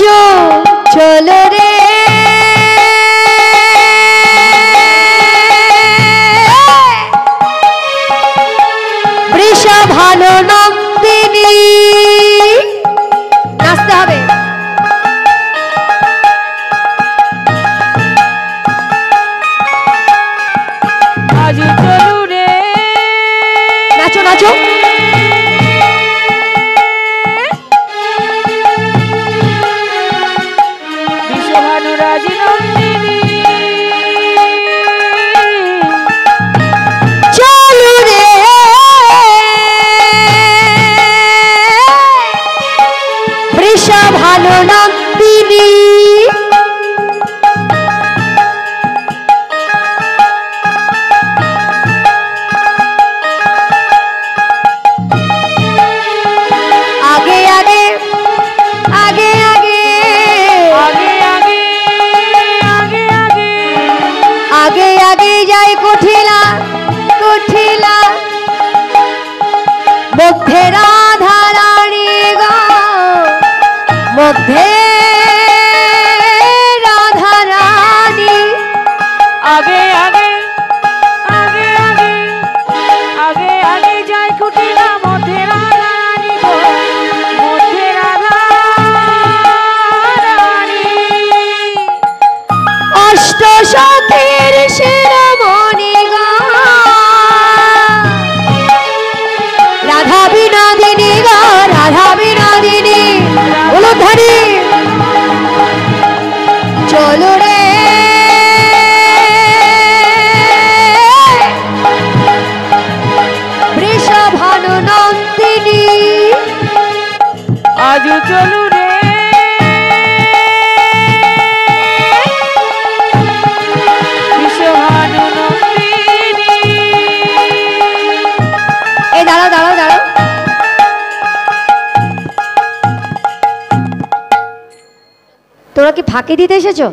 আজো চলো রে বৃষভানু নন্দিনী নাচতে হবে আজো চলো রে নাচো নাচো বৃষভানু রাজি নন্দিনী চলো রে বৃষভানু নন্দিনী आगे आगे आगे आगे आगे आगे आगे आगे आगे आगे जाए कुठिला कुठिला मध्य राधा रानी गो मध्य राधा रानी आगे आगे आगे आगे आगे आगे जाए कुटिला मध्य राधा रानी गो मध्य राधा रानी अष्ट सखीर शिरोमणि गो राधा विनोदिनी गो राधा विनोदिनी उलुध्वनि चलो रे বৃষভানু নন্দিনী आजो चलो रे বৃষভানু নন্দিনী এই দাঁড়াও দাঁড়াও দাঁড়াও তোরা কি ফাঁকি দিতে এসেছো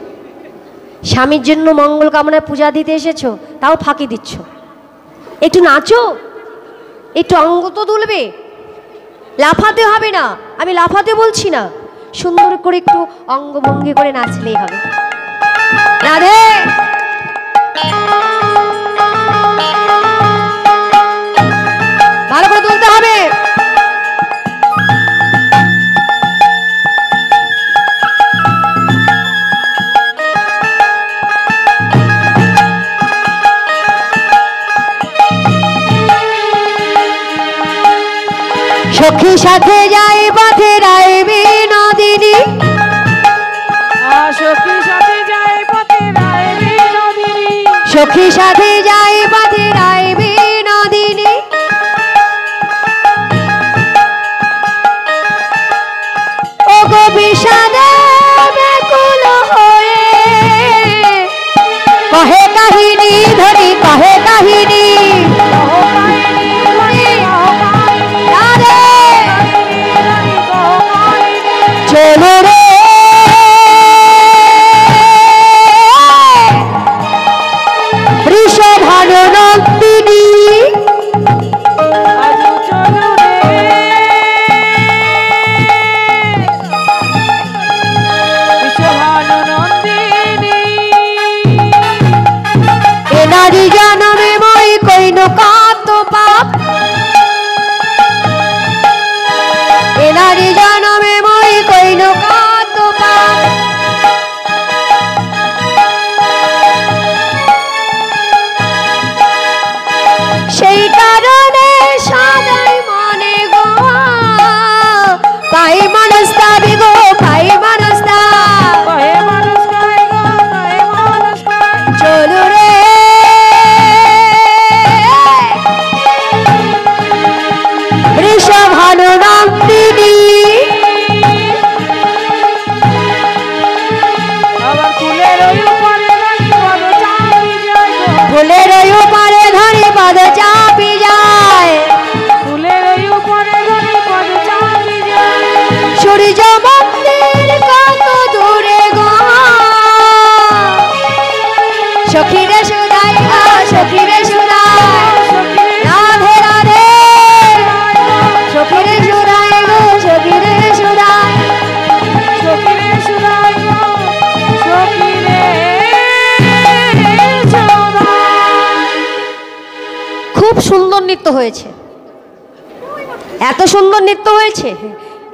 স্বামীর জন্য মঙ্গল কামনায় পূজা দিতে এসেছো তাও ফাঁকি দিচ্ছ একটু নাচো একটু অঙ্গ তো দুলবে লাফাতে হবে না আমি লাফাতে বলছি না সুন্দর করে একটু অঙ্গভঙ্গি করে নাচলেই হবে রাধে ভালো করে তুলতে হবে সখী সাথে যাই পথে রায় বিনোদিনী সখী সাথে যায় পথে রায় বিনোদিনী সখী সাথে যাই পথে রায় বিনোদিনী ও গো বিষাদে ব্যাকুল হয়ে কহে কাহিনী ধরি কহে কাহিনী চলো রে বৃষভানু নন্দিনী আজো চলো রে বৃষভানু নন্দিনী এ নারী জনমে মই কইন কাত পাপ এ নারী জনমে মই কইন কাত পাপ সেই কারণে সদাই মনে গো পাই মনস্তাবি গো পাই মনস্তাব কহে মানুষ কহে গো কহে মানুষ কহে চলো রে নৃত্য হয়েছে, এত সুন্দর নৃত্য হয়েছে,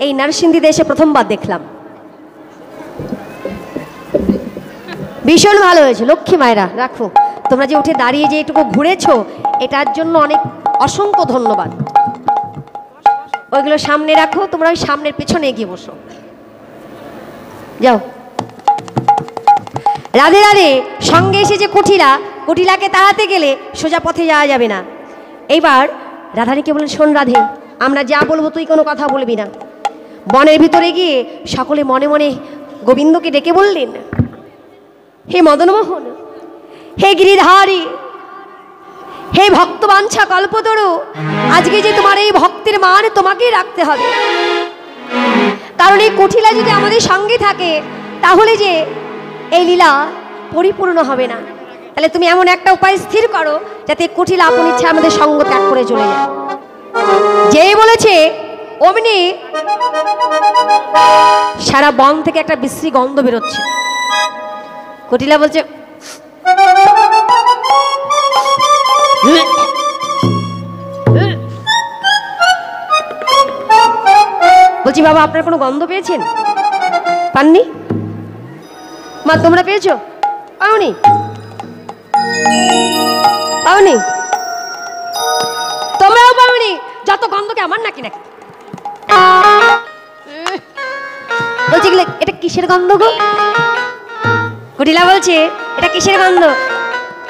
এই নরসিংদীতে এসে প্রথমবার দেখলাম। ভীষণ ভালো হয়েছে। লক্ষ্মী মায়েরা রাখো, তোমরা যে উঠে দাঁড়িয়ে যে এটুকু ঘুরেছো এটার জন্য অনেক অসংখ্য ধন্যবাদ। ওইগুলো সামনে রাখো, তোমরা ওই সামনের পেছনে এগিয়ে বসো। যাও। রাধে রাধে। সঙ্গে এসেছে কুটিলা, কুটিলাকে তাড়াতে গেলে সোজা পথে যাওয়া যাবে না। এইবার রাধারানীকে বলেন, শোন রাধে, আমরা যা বলবো তুই কোনো কথা বলবি না। বনের ভিতরে গিয়ে সকলে মনে মনে গোবিন্দকে ডেকে বললেন, হে মদনমোহন, হে গিরিধারী, হে ভক্তবাঞ্ছা কল্পতরু, আজকে যে তোমার এই ভক্তের মান তোমাকেই রাখতে হবে। কারণ এই কুটিলা যদি আমাদের সঙ্গে থাকে তাহলে যে এই লীলা পরিপূর্ণ হবে না। তাহলে তুমি এমন একটা উপায় স্থির করো যাতে কুটিলা আপন ইচ্ছা আমাদের সঙ্গ ত্যাগ করে চলে যায়। যেই বলেছে অমনি সারা বন থেকে একটা বিশ্রী গন্ধ বেরোচ্ছে। কুটিলা বলছে, বলছি বাবা আপনার কোনো গন্ধ পেয়েছেন? পাননি? মা তোমরা পেয়েছো? পাওনি? পাওনি? তোমরাও পাওনি? যত গন্ধকে আমার নাকি নাকি বলছি এটা কিসের গন্ধ গো? কুটিলা বলছে এটা কিসের গন্ধ?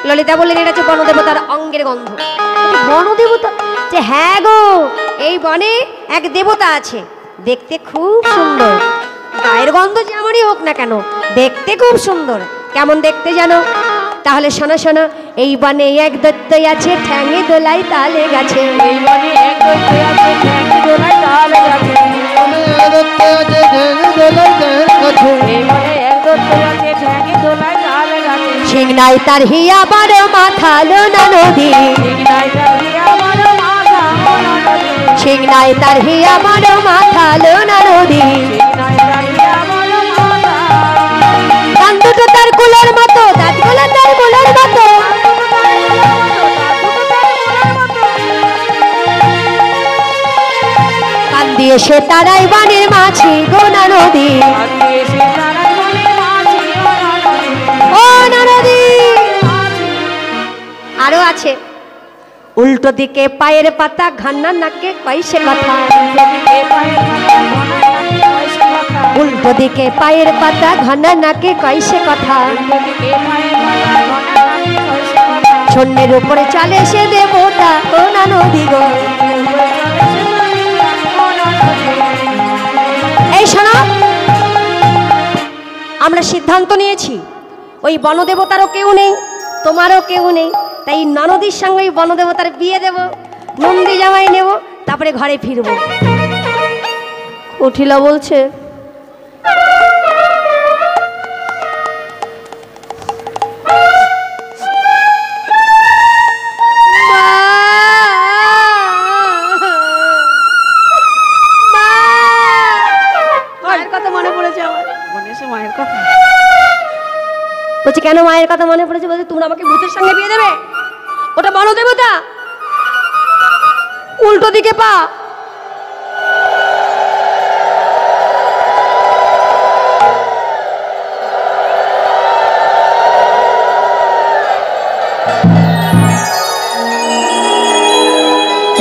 ললিতা বললেন এটা হচ্ছে বনদেবতার অঙ্গের গন্ধ। বনদেবতা? যে হ্যাঁ গো, এই বনে এক দেবতা আছে, দেখতে খুব সুন্দর, গায়ের গন্ধ যেমনই হোক না কেন দেখতে খুব সুন্দর। কেমন দেখতে জানো? তাহলে শোনো শোনো, এই বনে এক দৈত্য আছে, ঠ্যাঙে দোলাই তালে গাছে। এই বনে এক দৈত্য আছে, ঠ্যাঙে দোলাই তালে গাছে। এই বনে এক দৈত্য আছে, ঠ্যাঙে দোলাই তালে গাছে। ঠিক নাই তার হিয়া বড় মাথা লোনা নদী, ঠিক নাই তার হিয়া বড় মাথা লোনা নদী, ঠিক নাই তার হিয়া বড় মাথা লোনা নদী। ঠিক নাই তার হিয়া বড় মাথা। কান দুটো তার কুলোর মতো, দাঁতগুলো তার কুলোর মতো, কান দিয়ে সে তারাই বানের মাছি গোনা নদী। ও না নদী। আরো আছে, উল্টো দিকে পায়ের পাতা, ঘান্না নাকে কইসে কথা। উল্টো দিকে পায়ের পাতা, ঘান্না নাকে কইসে কথা। শূন্যের উপরে চলে সে দেবতা, ও না নদী গো। এই শোনো, আমরা সিদ্ধান্ত নিয়েছি ওই বনদেবতারও কেউ নেই, তোমারও কেউ নেই, তাই ননদীর সঙ্গে ওই বনদেবতার বিয়ে দেব, নন্দী জামাই নেব, তারপরে ঘরে ফিরব। কুটিলা বলছে, মায়ের কথা মনে পড়েছে আমার। মায়ের কথা বলছে কেন মায়ের কথা মনে পড়েছে? বলছে তোমরা আমাকে ভূতের সঙ্গে বিয়ে দেবে? ওটা বনদেবতা, উল্টো দিকে পা।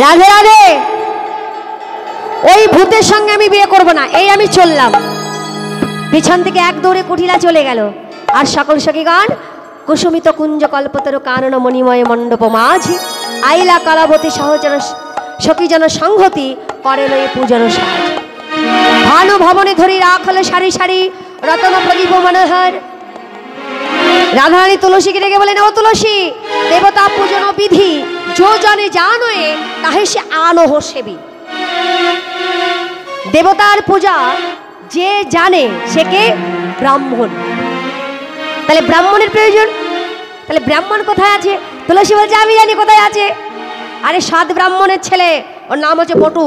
রাধে রাধে। ওই ভূতের সঙ্গে আমি বিয়ে করব না, এই আমি চললাম। পিছন থেকে এক দৌড়ে কুটিলা চলে গেল। আর সকল সখীগণ কুসুমিত কুঞ্জ কল্পতরু কানন মণিময় মণ্ডপ মাঝি আইলা কলাবতী সহজন সখীজন সংহতি করে লয়ে পূজন সাজ। ভানু ভবনে ধরি রাখল সারি সারি রতন প্রদীপ মনোহর। রাধারানী তুলসীকে ডেকে বলেন, ও তুলসী, দেবতা পূজন বিধি जो জানে জানোয়ে তাহে সে আনহ সেবী। দেবতার পূজা যে জানে সে কে? ব্রাহ্মণ। তাহলে ব্রাহ্মণের প্রয়োজন, তাহলে ব্রাহ্মণ কোথায় আছে? তুলসী বলছে আমি জানি কোথায় আছে। আরে 7 ব্রাহ্মণের ছেলে, ওর নাম হচ্ছে বটু,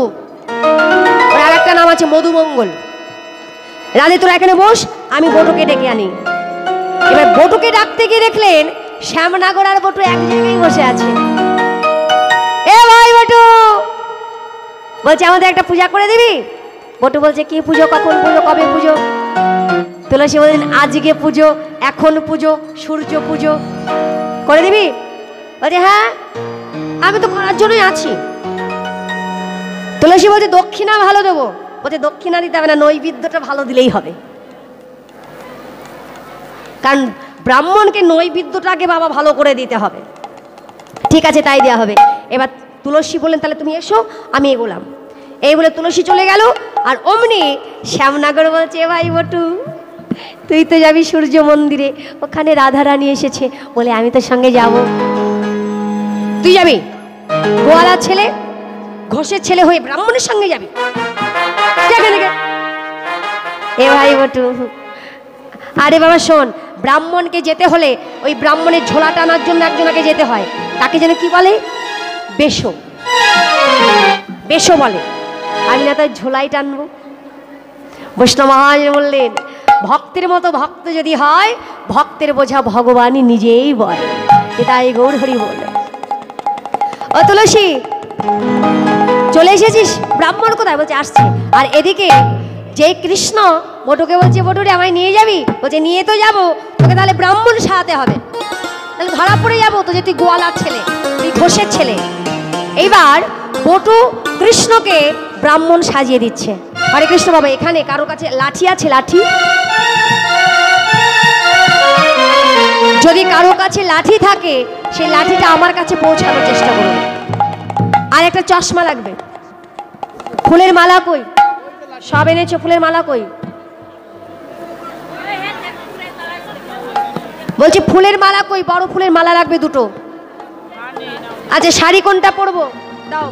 ওর আর একটা নাম আছে মধুমঙ্গল। রাধে তোরা এখানে বস, আমি বটুকে ডেকে আনি। এবার বটুকে ডাকতে গিয়ে দেখলেন শ্যামনগর আর বটু এক জায়গায় বসে আছে। এ ভাই বটু, বলছে আমাদের একটা পূজা করে দিবি। বটু বলছে কি পুজো, কখন পুজো, কবে পুজো? তুলসী বলছেন আজকে পুজো, এখন পুজো, সূর্য পুজো করে দিবি? বলছে হ্যাঁ, আমি তো করার জন্যই আছি। তুলসী বলছে দক্ষিণা ভালো দেবো। বলছে দক্ষিণা দিতে হবে না, নৈবেদ্যটা ভালো দিলেই হবে। কারণ ব্রাহ্মণকে নৈবেদ্যটাকে বাবা ভালো করে দিতে হবে। ঠিক আছে, তাই দেওয়া হবে। এবার তুলসী বললেন তাহলে তুমি এসো, আমি এগোলাম। এই বলে তুলসী চলে গেল। আর অমনি শ্যামনগর বলছে ভাই বটু, তুই তো যাবি সূর্য মন্দিরে, ওখানে রাধারানী এসেছে, বলে আমি তোর সঙ্গে যাব। তুই যাবি? গোয়ালার ছেলে, ঘোষের ছেলে হয়ে ব্রাহ্মণের সঙ্গে যাবি? এ ভাই বটু, আরে বাবা শোন, ব্রাহ্মণকে যেতে হলে ওই ব্রাহ্মণের ঝোলা টানার জন্য একজনকে যেতে হয়। তাকে যেন কি বলে? বেশো। বেশো বলে। আমি না তাই ঝোলাই টানবো। বৈষ্ণব মহারাজ বললেন ভক্তের মতো ভক্ত যদি হয়, ভক্তের বোঝা ভগবানই নিজেই বলে। এটাই গৌর হরি বল। ও তুলসী, চলে এসেছিস? ব্রাহ্মণ কোথায়? বলছে আসছে। আর এদিকে যে কৃষ্ণ বটুকে বলছে বটুরে আমায় নিয়ে যাবি? বলছে নিয়ে তো যাবো, তোকে তাহলে ব্রাহ্মণ সাজাতে হবে, তাহলে ধরা পড়ে যাবো তো যে তুই গোয়ালার ছেলে, তুই ঘোষের ছেলে। এইবার বটু কৃষ্ণকে ব্রাহ্মণ সাজিয়ে দিচ্ছে। হরে কৃষ্ণ বাবা, এখানে কারো কাছে লাঠি আছে? লাঠি যদি কারো কাছে লাঠি থাকে, সেই লাঠিটা আমার কাছে পৌঁছানোর চেষ্টা করুন। আর একটা চশমা লাগবে। ফুলের মালা কই? সব এনেছো, ফুলের মালা কই? বলছি ফুলের মালা কই? বড় ফুলের মালা লাগবে দুটো। আচ্ছা, শাড়ি কোনটা পরবো? দাও।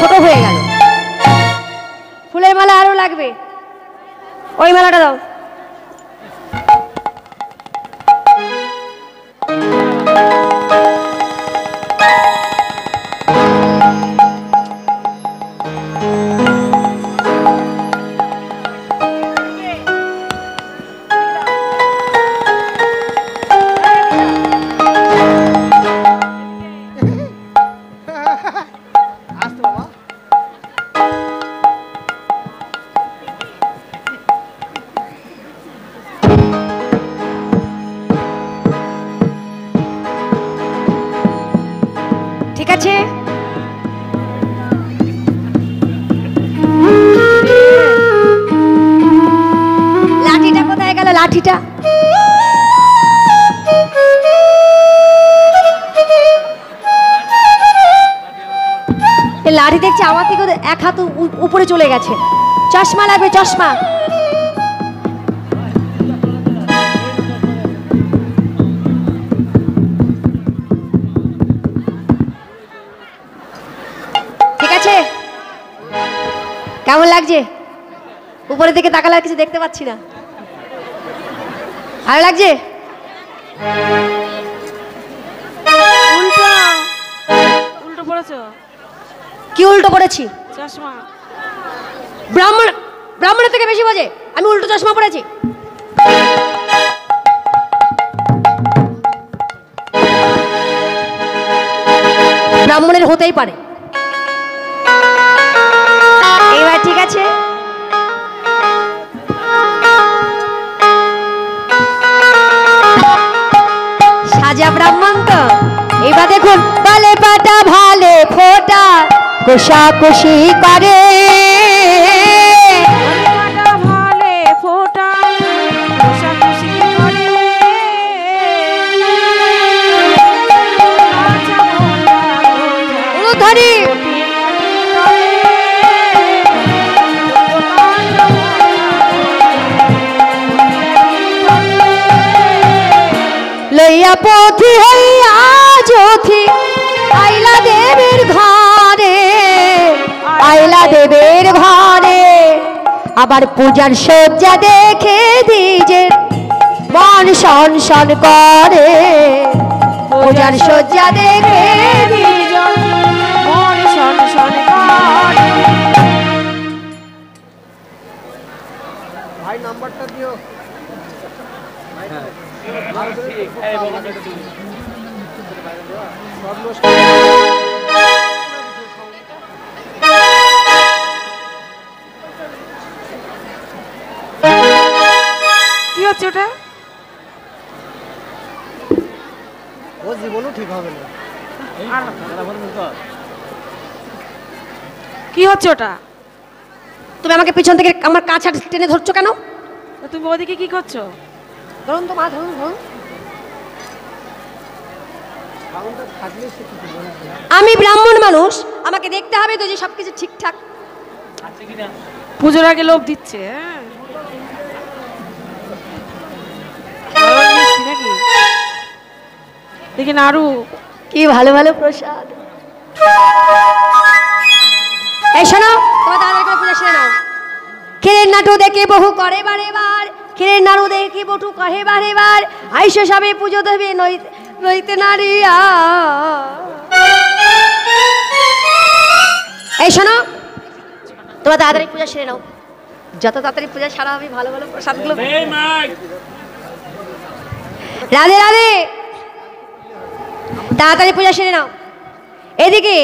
ছোট হয়ে গেল। ফুলের মালা আরো লাগবে, ওই মালাটা দাও। ঠিক আছে, লাঠিটা কোথায় গেল? লাঠিটা লাঠি দেখছি আমার থেকে এক হাত উপরে চলে গেছে। চশমা লাগবে, চশমা। ঠিক আছে, কেমন লাগছে? উপরের দিকে তাকালে আর কিছু দেখতে পাচ্ছি না। ভালো লাগছে? উল্টো পড়েছো? কি উল্টো পড়েছি? চশমা। ব্রাহ্মণের থেকে বেশি বোঝে, আমি উল্টো চশমা পড়েছি। ব্রাহ্মণের হতেই পারে। এবার ঠিক আছে, সাজা ব্রাহ্মণ তো। এবার দেখুন, বালে পাটা ভালে ফোটা কোষাকুষি করে, ভালে ফোটা কোষাকুষি করে, ধরি লইয়া পথি হইয়া যথি আইলা দেবের ঘরে, আইলা দেবের ঘরে। আবার পূজার সজ্জা দেখে দিজে মন শন শন করে, পূজার সজ্জা দেখে দ্বিজন মন শন শন করে। ভাই নাম্বারটা দিও। কি হচ্ছে ওটা? ও জীবনও ঠিক হবে না। কি হচ্ছে ওটা? তুমি আমাকে পিছন থেকে আমার কাছা টেনে ধরছো কেন? তুমি ওদিকে কি করছো? ধরুন তো মা, ধরুন ধরুন। আমি ব্রাহ্মণ মানুষ, আমাকে দেখতে হবে তো যে সবকিছু ঠিকঠাক। পুজোর আগে লোভ দিচ্ছে। ভালো মিষ্টি নাকি? দেখি নাড়ু। কি ভালো ভালো প্রসাদ। এই শোনো, তোমার দাদার করে পূজা সেরে নাও। ক্ষীরের নাটু দেখে বহু করে বারে বার, ক্ষীরের নাড়ু দেখে বটু কহে বারে বার, আইসো সবে পুজো দেবে নইতে নারিয়া। এই শোনো, তোমার তাড়াতাড়ি পূজা সেরে নাও। যত তাড়াতাড়ি পূজা সারা হবে ভালো ভালো প্রসাদগুলো। রাধে রাধে, তাড়াতাড়ি পূজা সেরে নাও। এদিকে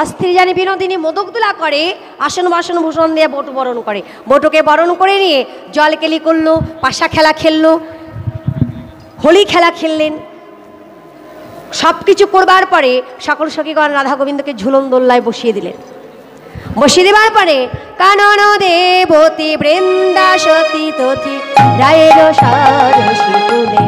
অস্থির জানি বিনোদিনী মোদক তুলা করে, আসন বাসন ভূষণ দিয়ে বটু বরণ করে। বটুকে বরণ করে নিয়ে জল কেলি করলো, পাশা খেলা খেললো, হোলি খেলা খেললেন। সব কিছু করবার পরে সকল সখীগণ রাধা গোবিন্দকে ঝুলন দোল্লায় বসিয়ে দিলেন। বসিয়ে দেবার পরে কানন দেবতী বৃন্দা সতী তথি রায়ের সরসী কুলে